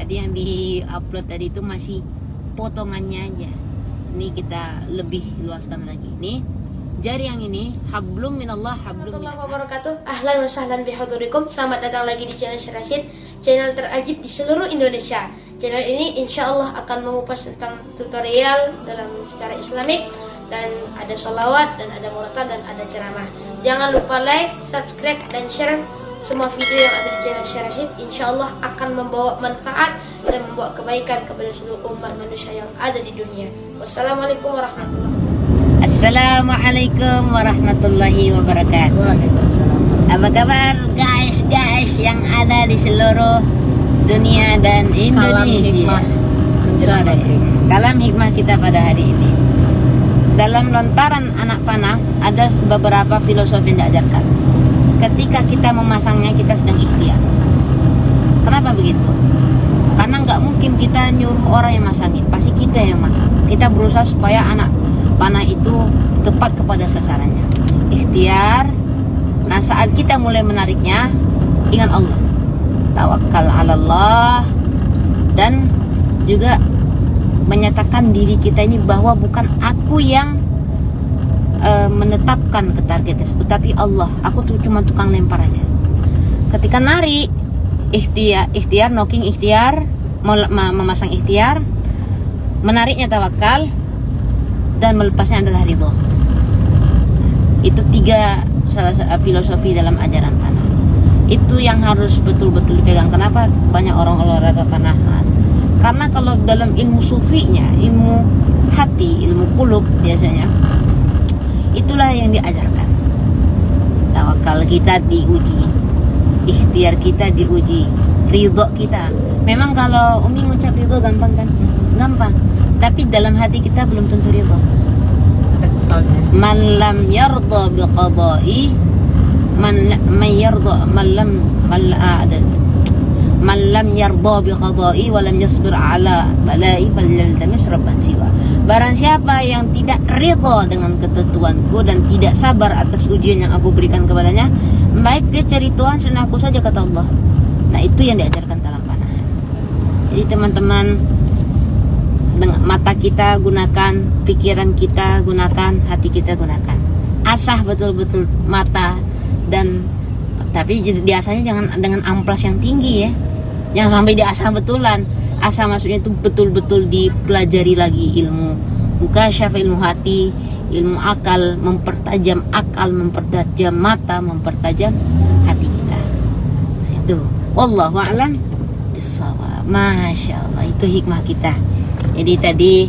Tadi yang di-upload tadi itu masih potongannya aja. Ini kita lebih luaskan lagi. Nih, jari yang ini hablum minallah hablum Warahmatullahi minannas. wabarakatuh. Ahlan wa sahlan bihadurikum. Selamat datang lagi di channel Syekh Rashid, channel terajib di seluruh Indonesia. Channel ini insya Allah akan mengupas tentang tutorial dalam secara Islamik, dan ada sholawat, dan ada murotal, dan ada ceramah. Jangan lupa like, subscribe, dan share semua video yang ada di channel Syekh Rashid. Insya Allah akan membawa manfaat dan membawa kebaikan kepada seluruh umat manusia yang ada di dunia. Wassalamualaikum warahmatullahi wabarakatuh. Assalamualaikum warahmatullahi wabarakatuh. Waalaikumsalam. Apa kabar guys yang ada di seluruh dunia dan Indonesia? Kalam hikmah kita pada hari ini. Dalam lontaran anak panah ada beberapa filosofi yang diajarkan. Ketika kita memasangnya, kita sedang ikhtiar. Kenapa begitu? Karena nggak mungkin kita nyuruh orang yang masangin, pasti kita yang masang. Kita berusaha supaya anak panah itu tepat kepada sasarannya. Ikhtiar. Nah, saat kita mulai menariknya, ingat Allah, tawakal 'alallah, dan juga menyatakan diri kita ini bahwa bukan aku yang menetapkan ke target tersebut, tapi Allah. Aku tuh cuma tukang lempar aja. Ketika narik, ikhtiar, knocking ikhtiar, memasang ikhtiar, menariknya tawakal, dan melepasnya adalah ridho. Itu tiga filosofi dalam ajaran panah. Itu yang harus betul-betul dipegang. Kenapa banyak orang olahraga panahan? Karena kalau dalam ilmu sufinya, ilmu hati, ilmu kulub biasanya, itulah yang diajarkan. Tawakal kita diuji, ikhtiar kita diuji, ridho kita. Memang kalau Umi ngucap ridho gampang kan? Gampang. Tapi dalam hati kita belum tentu ridho. Man lam yardha biqada'i man lam yardha biqada'i wa lam yasbir ala bala'i falyaltamis rabban siwa. Barang siapa yang tidak ridho dengan ketentuanku dan tidak sabar atas ujian yang aku berikan kepadanya, baik dia cari Tuhan selain aku saja, kata Allah. Nah, itu yang diajarkan dalam panahan. Jadi teman-teman, dengan mata kita gunakan, pikiran kita gunakan, hati kita gunakan. Asah betul-betul mata, dan tapi biasanya jangan dengan amplas yang tinggi ya. Jangan sampai diasah betulan. Asah maksudnya itu betul-betul dipelajari lagi ilmu mukasyaf, ilmu hati, ilmu akal, mempertajam mata, mempertajam hati kita. Nah, itu wallahu a'lam bissawab. Masya Allah, itu hikmah kita. Jadi tadi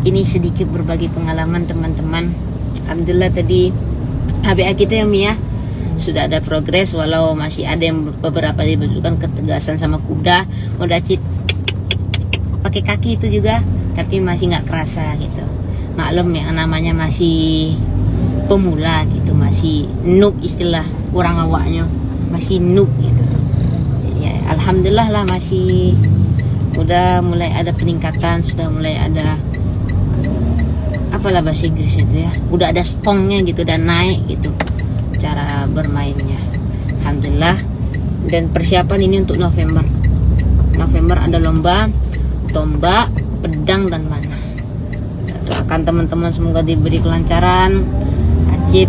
ini sedikit berbagi pengalaman teman-teman. Alhamdulillah tadi HBA kita ya Mia sudah ada progres, walau masih ada yang beberapa dibutuhkan ketegasan sama kuda cit pakai kaki itu juga, tapi masih nggak kerasa gitu. Maklum ya, namanya masih pemula gitu, masih noob, istilah kurang awaknya, masih noob gitu ya. Alhamdulillah lah, masih udah mulai ada peningkatan, sudah mulai ada apalah bahasa Inggris itu ya, udah ada stongnya gitu, dan naik gitu cara bermainnya. Alhamdulillah. Dan persiapan ini untuk November ada lomba tombak, pedang, dan panah. Doakan teman-teman semoga diberi kelancaran. Acit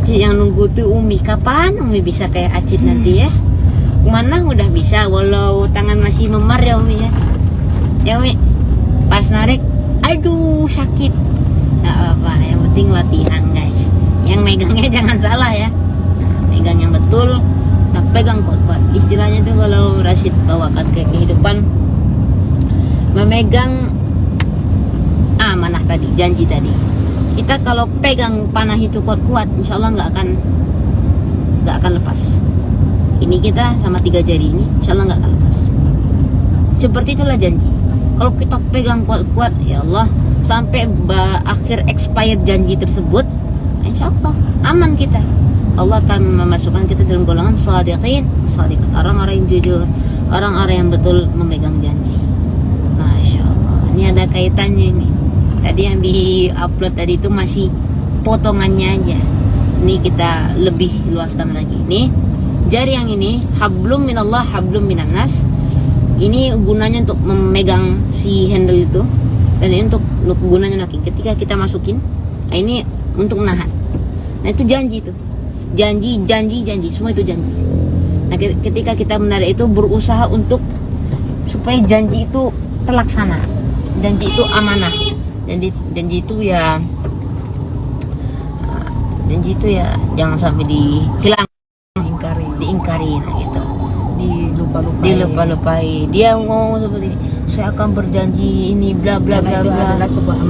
yang nunggu tuh Umi, kapan Umi bisa kayak Acit nanti ya? Mana udah bisa, walau tangan masih memar ya Umi ya. Ya Umi, pas narik, aduh sakit. Gak apa-apa, yang penting latihan guys. Yang megangnya jangan salah ya. Nah, megang yang betul, nah, pegang kuat-kuat. Istilahnya tuh kalau Rashid bawakan ke kehidupan, memegang amanah tadi, janji tadi. Kita kalau pegang panah itu kuat-kuat, insya Allah nggak akan lepas. Ini kita sama 3 jari ini, insya Allah nggak akan lepas. Seperti itulah janji. Kalau kita pegang kuat-kuat, ya Allah, sampai akhir expired janji tersebut, insya Allah aman kita. Allah akan memasukkan kita dalam golongan shadiqin, orang-orang yang jujur, orang-orang yang betul memegang janji. Masya Allah, ini ada kaitannya ini. Tadi yang di-upload tadi itu masih potongannya aja. Ini kita lebih luaskan lagi. Nih, jari yang ini hablum minallah hablum minannas. Ini gunanya untuk memegang si handle itu, dan ini untuk gunanya locking. Ketika kita masukin, nah ini untuk menahan. Nah itu janji itu, janji, semua itu janji. Nah ketika kita menarik itu berusaha untuk supaya janji itu terlaksana, janji itu amanah, janji itu ya, janji itu ya jangan sampai dihilang, diingkari, nah gitu, dilupa-lupai. Dia ngomong seperti ini, saya akan berjanji ini bla bla bla bla.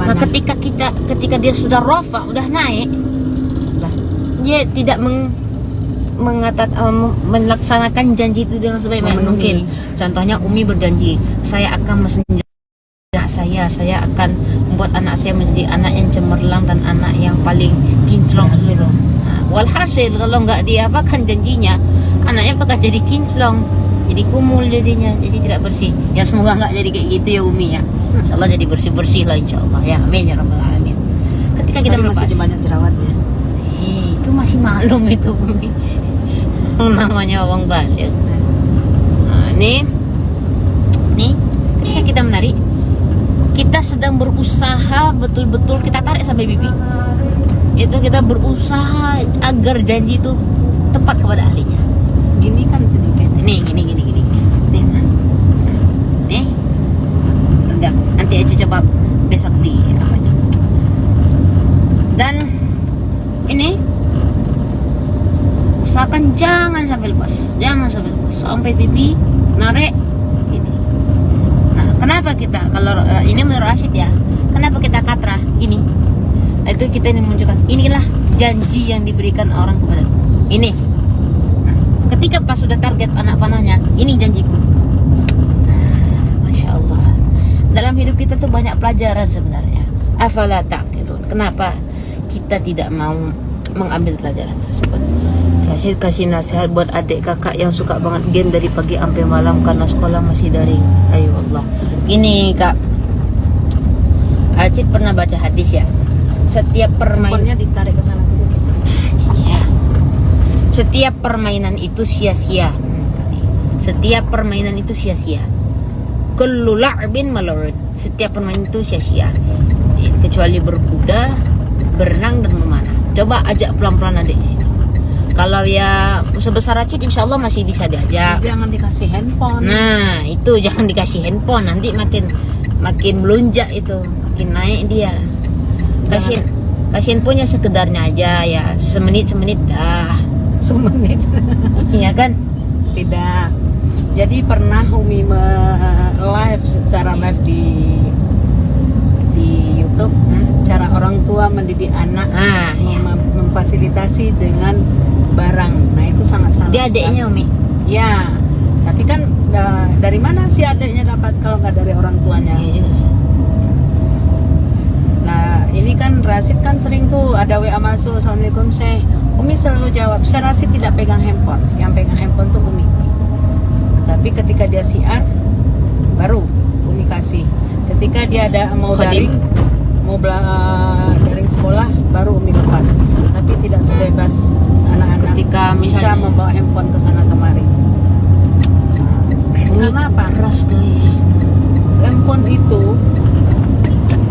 Nah ketika dia sudah rofa, udah naik, dia tidak melaksanakan janji itu dengan sebaik mungkin. Contohnya Umi berjanji, saya akan menjadi saya akan membuat anak saya menjadi anak yang cemerlang dan anak yang paling kinclong seluruh. Nah, walhasil kalau nggak diapakan janjinya, anaknya bakal jadi kinclong, jadi kumul jadinya, jadi tidak bersih. Ya semoga nggak jadi kayak gitu ya Umi ya. Insyaallah jadi bersih lah insyaallah ya. Amin ya rabbal alamin. Ketika kita melepas, masih banyak jerawatnya. Itu masih maklum itu Umi. Namanya orang balik. Nah, nih ketika kita menarik, kita sedang berusaha betul-betul kita tarik sampai pipi. Itu kita berusaha agar janji itu tepat kepada ahlinya. Gini kan sedikit. Nih. Udah, nanti aja coba besok di apanya. Dan ini usahakan jangan sampai lepas, sampai pipi narik ini. Nah kenapa kita kalau ini menurut Rashid ya, kenapa kita katrah ini? Nah, itu kita ini menunjukkan inilah janji yang diberikan orang kepada ini. Nah, ketika pas sudah target anak panahnya, ini janjiku. Masya Allah, dalam hidup kita tuh banyak pelajaran sebenarnya. Afala ta'qilun, kenapa kita tidak mau mengambil pelajaran tersebut? Rashid kasih nasihat buat adik kakak yang suka banget game dari pagi sampai malam karena sekolah masih daring. Ayo Allah. Ini Kak, Acid pernah baca hadis ya. Setiap permainan ditarik ke sana dulu gitu. Ya. Setiap permainan itu sia-sia. Setiap permainan itu sia-sia. Kullu la'bin mal'ud. Setiap permainan itu sia-sia. Kecuali berkuda, berenang dan memanah. Coba ajak pelan-pelan adiknya. Kalau ya sebesar Acid insya Allah masih bisa diajak. Jangan dikasih handphone. Nah itu jangan dikasih handphone, nanti makin melunjak itu, makin naik dia. Kasihin punya sekedarnya aja ya, semenit dah. Semenit. Iya kan? Tidak. Jadi pernah Umi secara live di YouTube, cara orang tua mendidik anak, memfasilitasi dengan barang. Nah itu sangat-sangat. Dia adiknya Umi. Ya, tapi kan dari mana sih adiknya dapat kalau nggak dari orang tuanya? Iya juga sih. Nah ini kan Rashid kan sering tuh ada WA masuk, Assalamualaikum Syekh. Umi selalu jawab, Syekh Rashid tidak pegang handphone. Yang pegang handphone tuh Umi. Tapi ketika dia siar, baru Umi kasih. Ketika dia ada mau daring sekolah, baru Umi lepas. Tapi tidak sebebas anak-anak Ketika bisa misalnya membawa handphone ke sana kemari. Karena apa? Keras guys. Handphone itu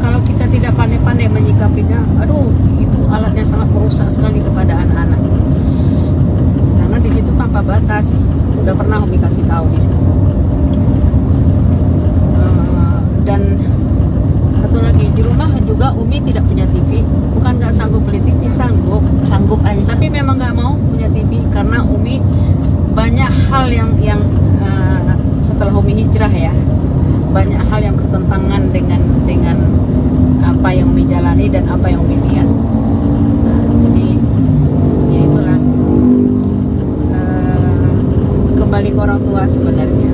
kalau kita tidak pandai-pandai menyikapinya, aduh itu alatnya sangat merusak sekali kepada anak-anak. Karena di situ tanpa batas. Udah pernah Umi kasih tahu di situ. Dan satu lagi di rumah juga Umi tidak punya TV. Bukan nggak sanggup beli TV, sanggup aja. Tapi memang nggak mau punya TV karena Umi banyak hal yang setelah Umi hijrah ya, banyak hal yang bertentangan dengan apa yang Umi jalani dan apa yang Umi lihat. Nah, jadi ya itulah kembali ke orang tua sebenarnya.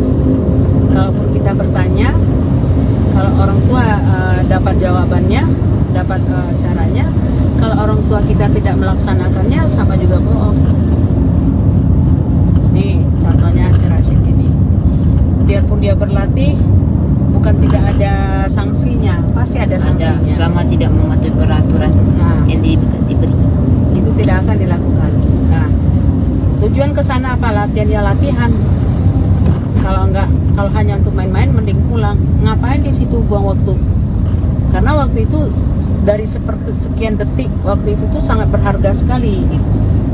Kalaupun kita bertanya, kalau orang tua dapat jawabannya, dapat caranya. Kalau orang tua kita tidak melaksanakannya, sama juga bohong. Nih contohnya si Rashid ini, biarpun dia berlatih, bukan tidak ada sanksinya, pasti ada sanksinya. Selama tidak mematuhi peraturan yang diberi, itu tidak akan dilakukan. Nah, tujuan ke sana apa? Latihan ya latihan. kalau hanya untuk main-main mending pulang. Ngapain di situ buang waktu? Karena waktu itu dari sekian detik waktu itu tuh sangat berharga sekali.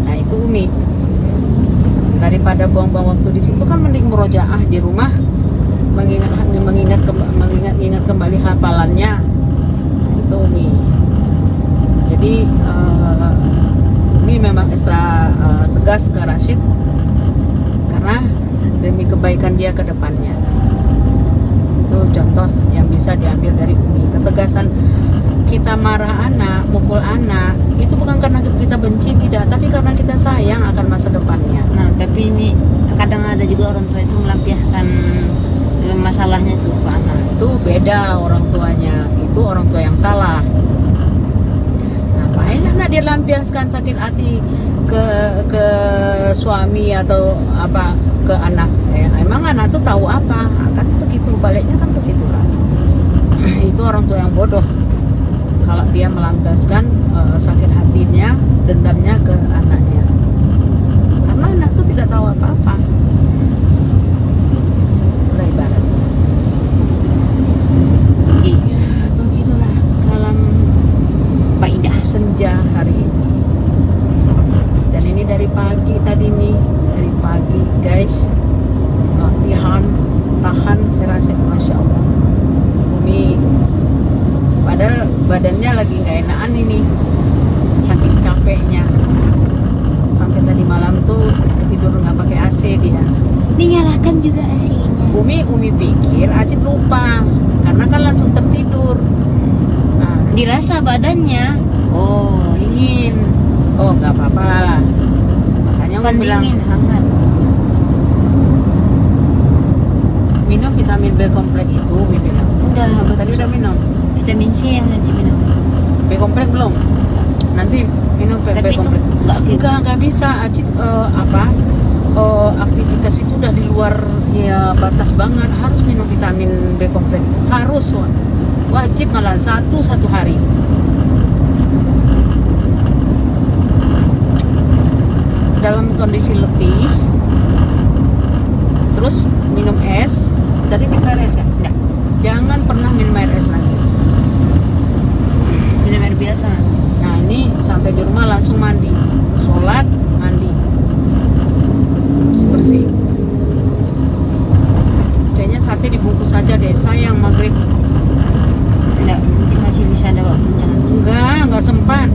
Nah itu Umi, daripada buang-buang waktu di situ kan mending murojaah di rumah, mengingat kembali hafalannya. Itu Umi. Jadi Umi memang ekstra tegas ke Rashid karena demi kebaikan dia ke depannya. Itu contoh yang bisa diambil dari Umi. Ketegasan kita marah anak, mukul anak, itu bukan karena kita benci, tidak, tapi karena kita sayang akan masa depannya. Nah, tapi ini kadang ada juga orang tua itu melampiaskan masalahnya itu ke anak. Itu beda orang tuanya, itu orang tua yang salah. Ngapain anak dia lampiaskan sakit hati ke suami atau apa ke anak? Emang anak tuh tahu apa? Kan begitu, baliknya kan ke situ lah. Itu orang tua yang bodoh kalau dia melampiaskan sakit hatinya, dendamnya ke anaknya, karena anak tuh tidak tahu apa-apa. Itulah ibaratnya. Iya, Begitulah kalam faidah. senja hari ini. Dan ini dari pagi tadi nih, dari pagi guys, latihan tahan, saya rasa masya Allah. Umi padahal badannya lagi nggak enakan ini, saking capeknya. Sampai tadi malam tuh tidur nggak pakai AC dia. Dinyalakan juga AC-nya. Umi pikir Acit lupa karena kan langsung tertidur. Nah, Dirasa badannya, oh ingin oh nggak apa-apa lah. Makanya bukan Umi bilang dingin, hangat. minum vitamin B kompleks itu. Umi bilang tadi udah minum Vitamin C yang nanti minum. B kompleks belum? Nanti minum B Tapi itu kompleks. Nggak bisa Acit aktivitas itu udah di luar ya batas banget. Harus minum vitamin B kompleks, harus wajib, malah satu hari. Dalam kondisi letih, terus minum es. Tadi minum air es ya? Enggak. Jangan pernah minum air es lagi. Minum air biasa langsung. Nah ini sampai di rumah langsung mandi, sholat, mandi, bersih. Kayaknya sate dibungkus saja deh, sayang maghrib. Enggak, nanti masih bisa ada waktunya. Enggak sempat.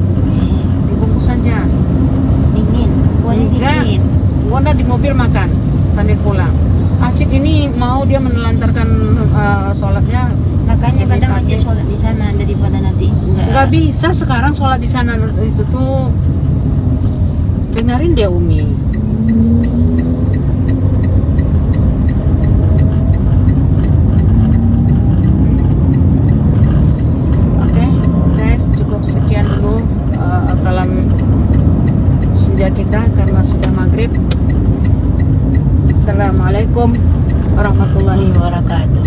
Dibungkus saja. Dingin, kuahnya Enggak. dingin. Gua di mobil makan sambil pulang. Acik ini mau dia menelantarkan sholatnya. Makanya Jadi kadang aja sakit. sholat di sana daripada nanti Nggak bisa sekarang sholat di sana itu tuh. Dengerin dia Umi. Oke, guys, cukup sekian dulu kalam senja kita karena sudah maghrib. Assalamualaikum warahmatullahi wabarakatuh.